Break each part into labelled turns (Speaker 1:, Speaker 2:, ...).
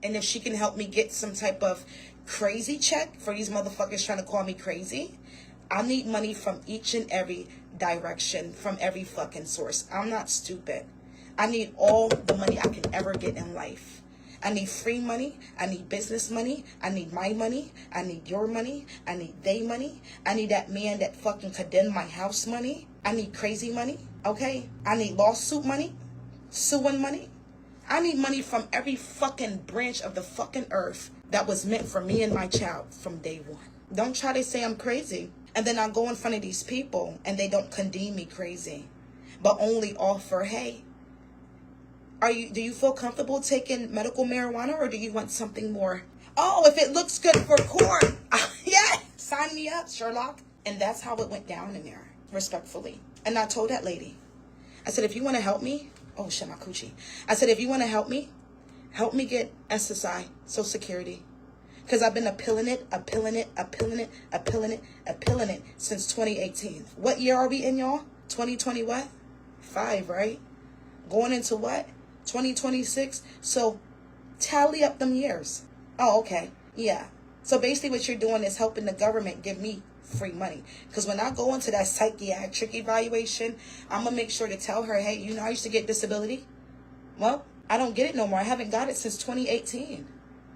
Speaker 1: And if she can help me get some type of crazy check for these motherfuckers trying to call me crazy, I need money from each and every direction, from every fucking source. I'm not stupid. I need all the money I can ever get in life. I need free money. I need business money. I need my money. I need your money. I need they money. I need that man that fucking condemned my house money. I need crazy money, okay? I need lawsuit money, suing money. I need money from every fucking branch of the fucking earth that was meant for me and my child from day one. Don't try to say I'm crazy. And then I go in front of these people and they don't condemn me crazy, but only offer, hey, do you feel comfortable taking medical marijuana, or do you want something more? Oh, if it looks good for court, yeah, sign me up, Sherlock. And that's how it went down in there, respectfully. And I told that lady, I said, if you want to help me, oh shit, my coochie. I said, if you want to help me get SSI, Social Security. Because I've been appealing it since 2018. What year are we in, y'all? 2020 what? 5, right? Going into what? 2026. So tally up them years. Oh, okay. Yeah. So basically what you're doing is helping the government give me free money. Because when I go into that psychiatric evaluation, I'm going to make sure to tell her, hey, you know I used to get disability? Well, I don't get it no more. I haven't got it since 2018.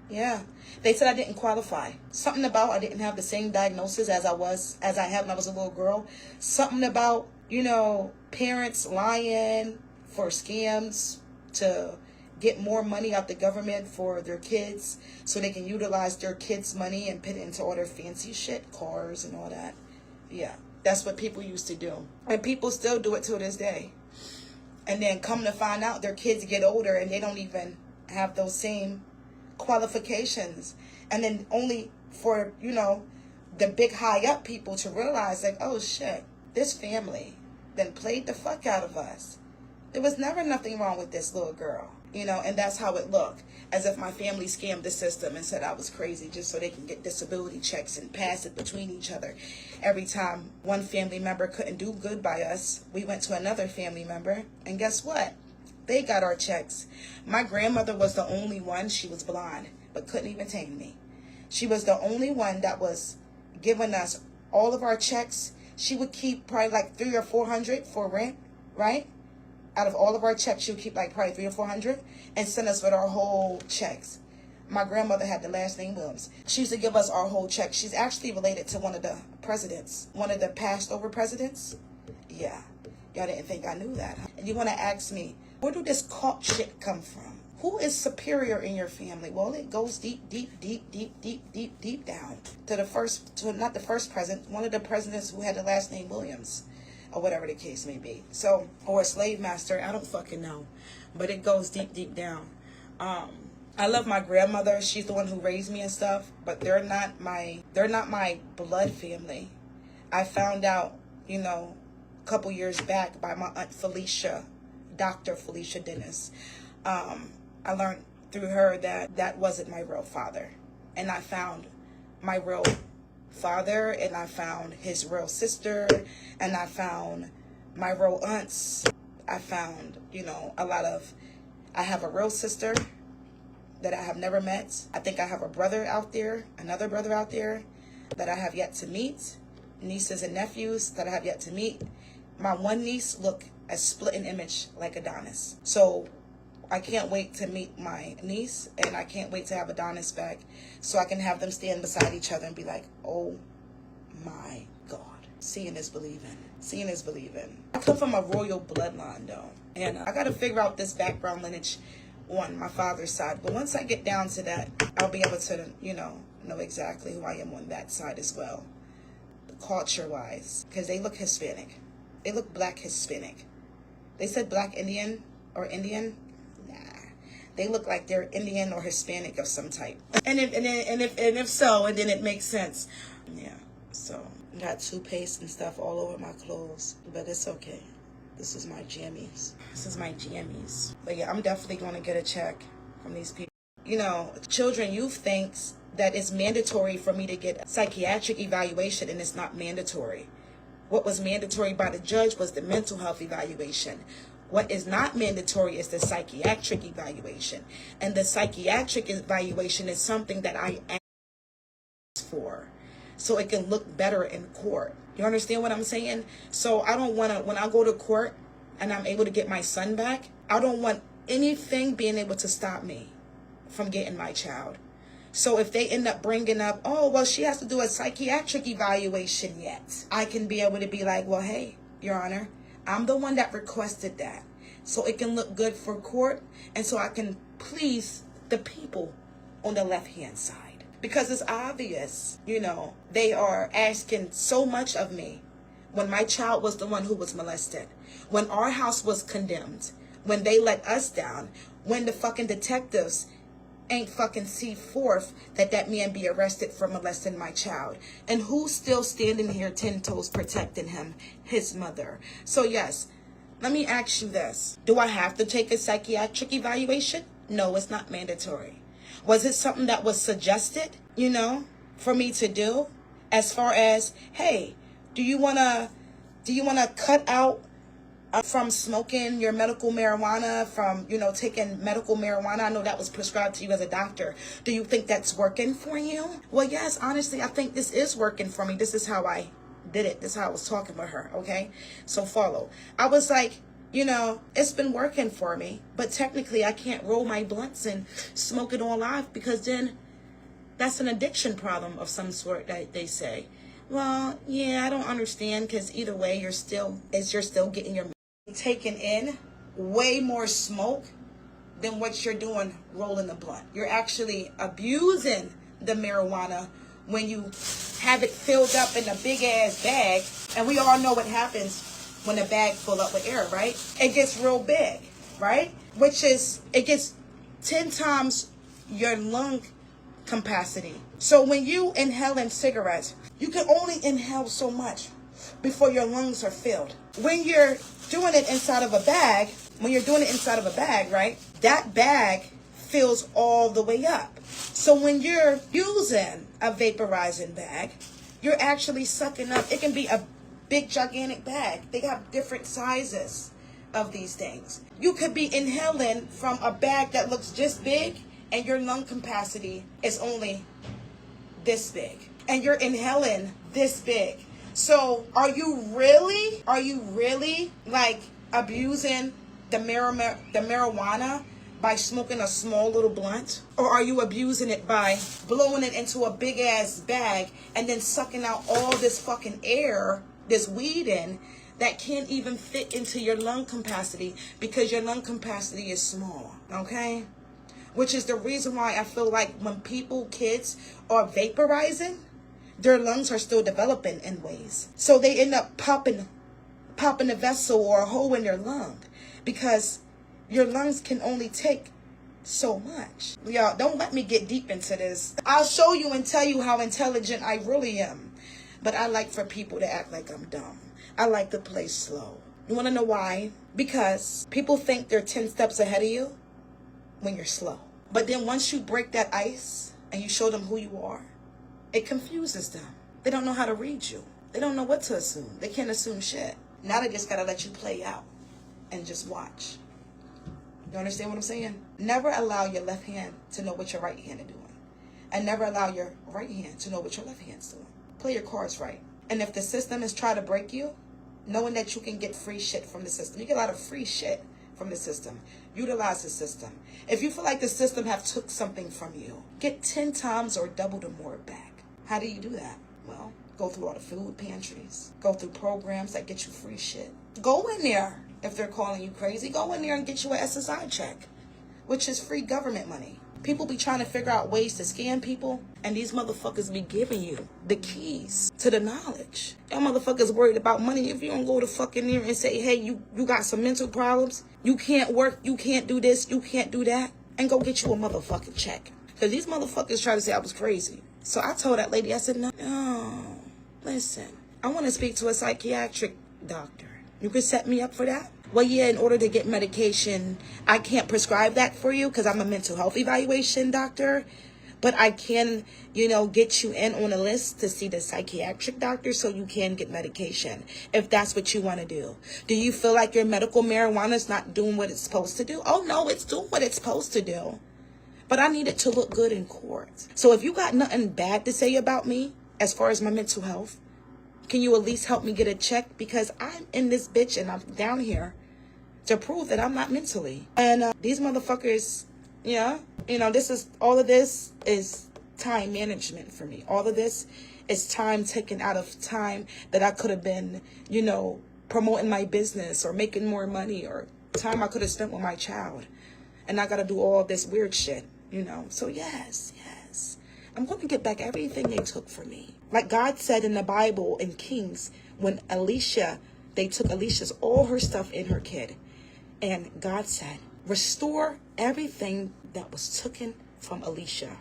Speaker 1: Yeah. They said I didn't qualify. Something about I didn't have the same diagnosis as I had when I was a little girl. Something about, you know, parents lying for scams to get more money out the government for their kids so they can utilize their kids' money and put it into all their fancy shit, cars and all that. Yeah, that's what people used to do. And people still do it to this day. And then come to find out their kids get older and they don't even have those same qualifications. And then only for, you know, the big high up people to realize like, oh shit, this family then played the fuck out of us. There was never nothing wrong with this little girl, you know, and that's how it looked, as if my family scammed the system and said I was crazy just so they can get disability checks and pass it between each other. Every time one family member couldn't do good by us, we went to another family member, and guess what? They got our checks. My grandmother was the only one, she was blind, but couldn't even tame me. She was the only one that was giving us all of our checks. She would keep probably like $300 or $400 for rent, right? Out of all of our checks, she would keep like probably $300 or $400 and send us with our whole checks. My grandmother had the last name Williams. She used to give us our whole check. She's actually related to one of the presidents, one of the passed over presidents. Yeah, y'all didn't think I knew that. Huh? And you want to ask me, where do this cult shit come from? Who is superior in your family? Well, it goes deep down to not the first president, one of the presidents who had the last name Williams, or whatever the case may be. So, or a slave master, I don't fucking know, but it goes deep down. I love my grandmother. She's the one who raised me and stuff, but they're not my blood family. I found out, you know, a couple years back by my aunt Felicia, Dr. Felicia Dennis. I learned through her that wasn't my real father. And I found my real father, and I found his real sister, and I found my real aunts. I found, you know, I have a real sister that I have never met. I think I have a brother out there, another brother out there that I have yet to meet. Nieces and nephews that I have yet to meet. My one niece look a split in image like Adonis. So I can't wait to meet my niece, and I can't wait to have Adonis back so I can have them stand beside each other and be like, oh my God. Seeing is believing. Seeing is believing. I come from a royal bloodline though, and I got to figure out this background lineage on my father's side. But once I get down to that, I'll be able to, you know exactly who I am on that side as well. Culture-wise, because they look Hispanic. They look black Hispanic. They said black Indian or Indian. They look like they're Indian or Hispanic of some type. And if so, and then it makes sense. Yeah, so got toothpaste and stuff all over my clothes, but it's okay. This is my jammies. This is my jammies. But yeah, I'm definitely going to get a check from these people. You know, children, youth thinks that it's mandatory for me to get a psychiatric evaluation, and it's not mandatory. What was mandatory by the judge was the mental health evaluation. What is not mandatory is the psychiatric evaluation. And the psychiatric evaluation is something that I ask for so it can look better in court. You understand what I'm saying? So I don't want to, when I go to court and I'm able to get my son back, I don't want anything being able to stop me from getting my child. So if they end up bringing up, oh, well, she has to do a psychiatric evaluation yet, I can be able to be like, well, hey, Your Honor, I'm the one that requested that. So it can look good for court and so I can please the people on the left-hand side. Because it's obvious, you know, they are asking so much of me when my child was the one who was molested, when our house was condemned, when they let us down, when the fucking detectives ain't fucking see forth that man be arrested for molesting my child. And who's still standing here 10 toes protecting him? His mother. So yes, let me ask you this. Do I have to take a psychiatric evaluation? No, it's not mandatory. Was it something that was suggested, you know, for me to do? As far as, hey, do you wanna cut out from smoking your medical marijuana, from, you know, taking medical marijuana? I know that was prescribed to you as a doctor. Do you think that's working for you? Well, yes, honestly, I think this is working for me. This is how I did it. This is how I was talking with her, okay? So follow. I was like, you know, it's been working for me, but technically I can't roll my blunts and smoke it all live because then that's an addiction problem of some sort, that they say. Well, yeah, I don't understand, because either way, you're still getting your taken in way more smoke than what you're doing rolling the blunt. You're actually abusing the marijuana when you have it filled up in a big ass bag, and we all know what happens when a bag full up with air, right? It gets real big, right? Which is, it gets 10 times your lung capacity. So when you inhaling cigarettes, you can only inhale so much before your lungs are filled. When you're doing it inside of a bag, right, that bag fills all the way up. So when you're using a vaporizing bag, you're actually sucking up. It can be a big, gigantic bag. They have different sizes of these things. You could be inhaling from a bag that looks just big, and your lung capacity is only this big, and you're inhaling this big. So are you really like abusing the marijuana by smoking a small little blunt? Or are you abusing it by blowing it into a big ass bag and then sucking out all this fucking air, this weed in, that can't even fit into your lung capacity because your lung capacity is small, okay? Which is the reason why I feel like when kids are vaporizing, their lungs are still developing in ways. So they end up popping a vessel or a hole in their lung because your lungs can only take so much. Y'all, don't let me get deep into this. I'll show you and tell you how intelligent I really am. But I like for people to act like I'm dumb. I like to play slow. You want to know why? Because people think they're 10 steps ahead of you when you're slow. But then once you break that ice and you show them who you are, it confuses them. They don't know how to read you. They don't know what to assume. They can't assume shit. Now they just got to let you play out and just watch. You understand what I'm saying? Never allow your left hand to know what your right hand is doing. And never allow your right hand to know what your left hand's doing. Play your cards right. And if the system is trying to break you, knowing that you can get free shit from the system. You get a lot of free shit from the system. Utilize the system. If you feel like the system have took something from you, get 10 times or double the more back. How do you do that? Well, go through all the food pantries. Go through programs that get you free shit. Go in there. If they're calling you crazy, go in there and get you an SSI check, which is free government money. People be trying to figure out ways to scam people, and these motherfuckers be giving you the keys to the knowledge. Y'all motherfuckers worried about money. If you don't go to fucking there and say, hey, you got some mental problems, you can't work, you can't do this, you can't do that, and go get you a motherfucking check. Because these motherfuckers try to say I was crazy. So I told that lady, I said, no, listen, I want to speak to a psychiatric doctor. You could set me up for that? Well, yeah, in order to get medication, I can't prescribe that for you because I'm a mental health evaluation doctor. But I can, get you in on a list to see the psychiatric doctor so you can get medication if that's what you want to do. Do you feel like your medical marijuana is not doing what it's supposed to do? Oh, no, it's doing what it's supposed to do. But I need it to look good in court. So if you got nothing bad to say about me as far as my mental health, can you at least help me get a check? Because I'm in this bitch and I'm down here to prove that I'm not mentally. And these motherfuckers, all of this is time management for me. All of this is time taken out of time that I could have been, promoting my business or making more money, or time I could have spent with my child. And I got to do all this weird shit, So yes, I'm going to get back everything they took from me. Like God said in the Bible in Kings, when they took Alicia's, all her stuff and her kid. And God said, restore everything that was taken from Alicia.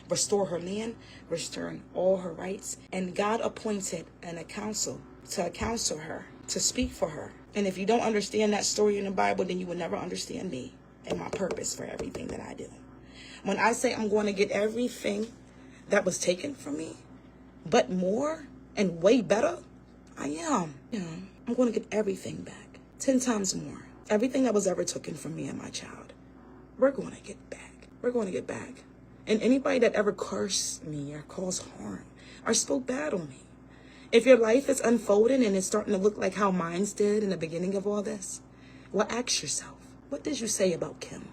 Speaker 1: Restore her land, restoring all her rights. And God appointed a counsel to counsel her, to speak for her. And if you don't understand that story in the Bible, then you will never understand me and my purpose for everything that I do. When I say I'm going to get everything that was taken from me, but more and way better, I am. I'm going to get everything back. 10 times more. Everything that was ever taken from me and my child, we're going to get back. We're going to get back. And anybody that ever cursed me or caused harm or spoke bad on me, if your life is unfolding and it's starting to look like how mine's did in the beginning of all this, well, ask yourself, what did you say about Kim?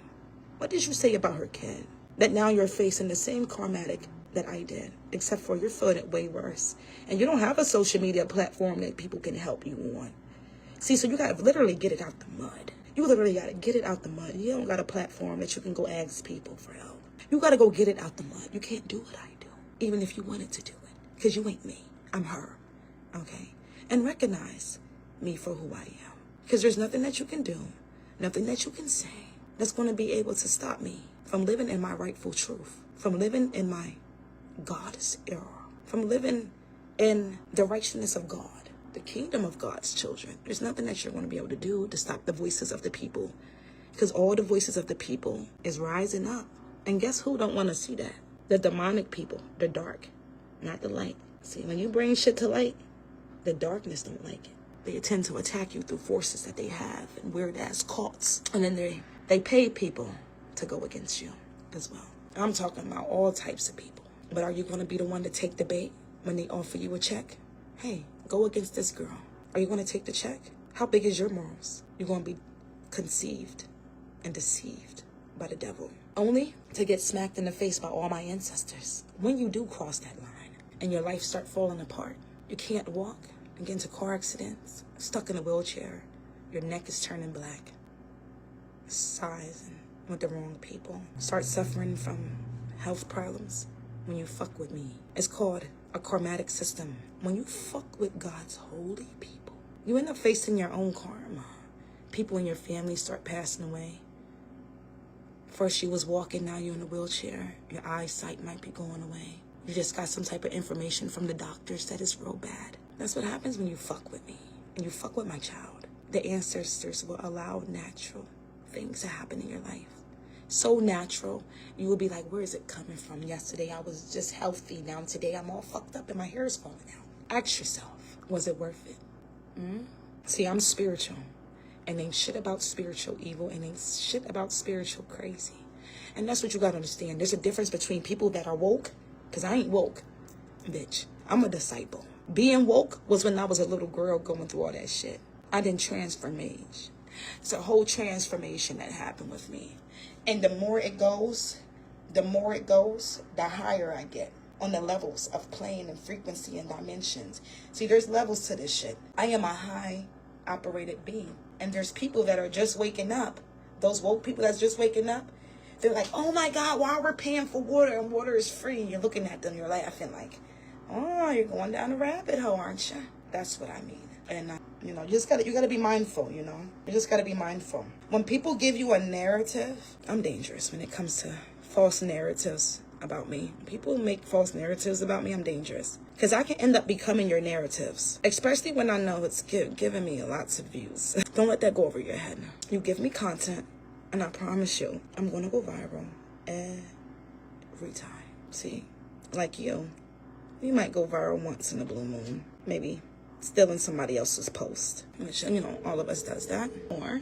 Speaker 1: What did you say about her kid? That now you're facing the same karmatic that I did, except for you're feeling it way worse. And you don't have a social media platform that people can help you on. See, so you got to literally get it out the mud. You literally got to get it out the mud. You don't got a platform that you can go ask people for help. You got to go get it out the mud. You can't do what I do, even if you wanted to do it, because you ain't me. I'm her, okay? And recognize me for who I am, because there's nothing that you can do, nothing that you can say that's going to be able to stop me from living in my rightful truth, from living in my God's era, from living in the righteousness of God, the kingdom of God's children. There's nothing that you're going to be able to do to stop the voices of the people, because all the voices of the people is rising up. And guess who don't want to see that? The demonic people, the dark, not the light. See, when you bring shit to light, the darkness don't like it. They tend to attack you through forces that they have and weird ass cults. And then they pay people to go against you as well. I'm talking about all types of people. But are you going to be the one to take the bait when they offer you a check? Hey, go against this girl. Are you going to take the check? How big is your morals? You're going to be conceived and deceived by the devil, only to get smacked in the face by all my ancestors. When you do cross that line and your life start falling apart, you can't walk and get into car accidents, stuck in a wheelchair, your neck is turning black, sizing with the wrong people, start suffering from health problems when you fuck with me. It's called a karmatic system. When you fuck with God's holy people, you end up facing your own karma. People in your family start passing away. First you was walking, now you're in a wheelchair. Your eyesight might be going away. You just got some type of information from the doctors that is real bad. That's what happens when you fuck with me and you fuck with my child. The ancestors will allow natural things to happen in your life. So natural, you will be like, where is it coming from? Yesterday I was just healthy. Now today I'm all fucked up and my hair is falling out. Ask yourself, was it worth it? See, I'm spiritual. And ain't shit about spiritual evil, and ain't shit about spiritual crazy. And that's what you gotta understand. There's a difference between people that are woke, because I ain't woke, bitch. I'm a disciple. Being woke was when I was a little girl going through all that shit. I didn't transformation. It's a whole transformation that happened with me. And the more it goes, the higher I get on the levels of plane and frequency and dimensions. See, there's levels to this shit. I am a high operated being. And there's people that are just waking up. Those woke people that's just waking up, they're like, oh my God, why we're paying for water and water is free? And you're looking at them, you're laughing like, oh, you're going down a rabbit hole, aren't you? That's what I mean. And, you gotta be mindful, You just gotta be mindful. When people give you a narrative, I'm dangerous when it comes to false narratives about me. When people make false narratives about me, I'm dangerous. Because I can end up becoming your narratives, especially when I know it's giving me lots of views. Don't let that go over your head. You give me content, and I promise you, I'm going to go viral every time. See, like you might go viral once in a blue moon. Maybe stealing somebody else's post. Which, you know, all of us does that. Or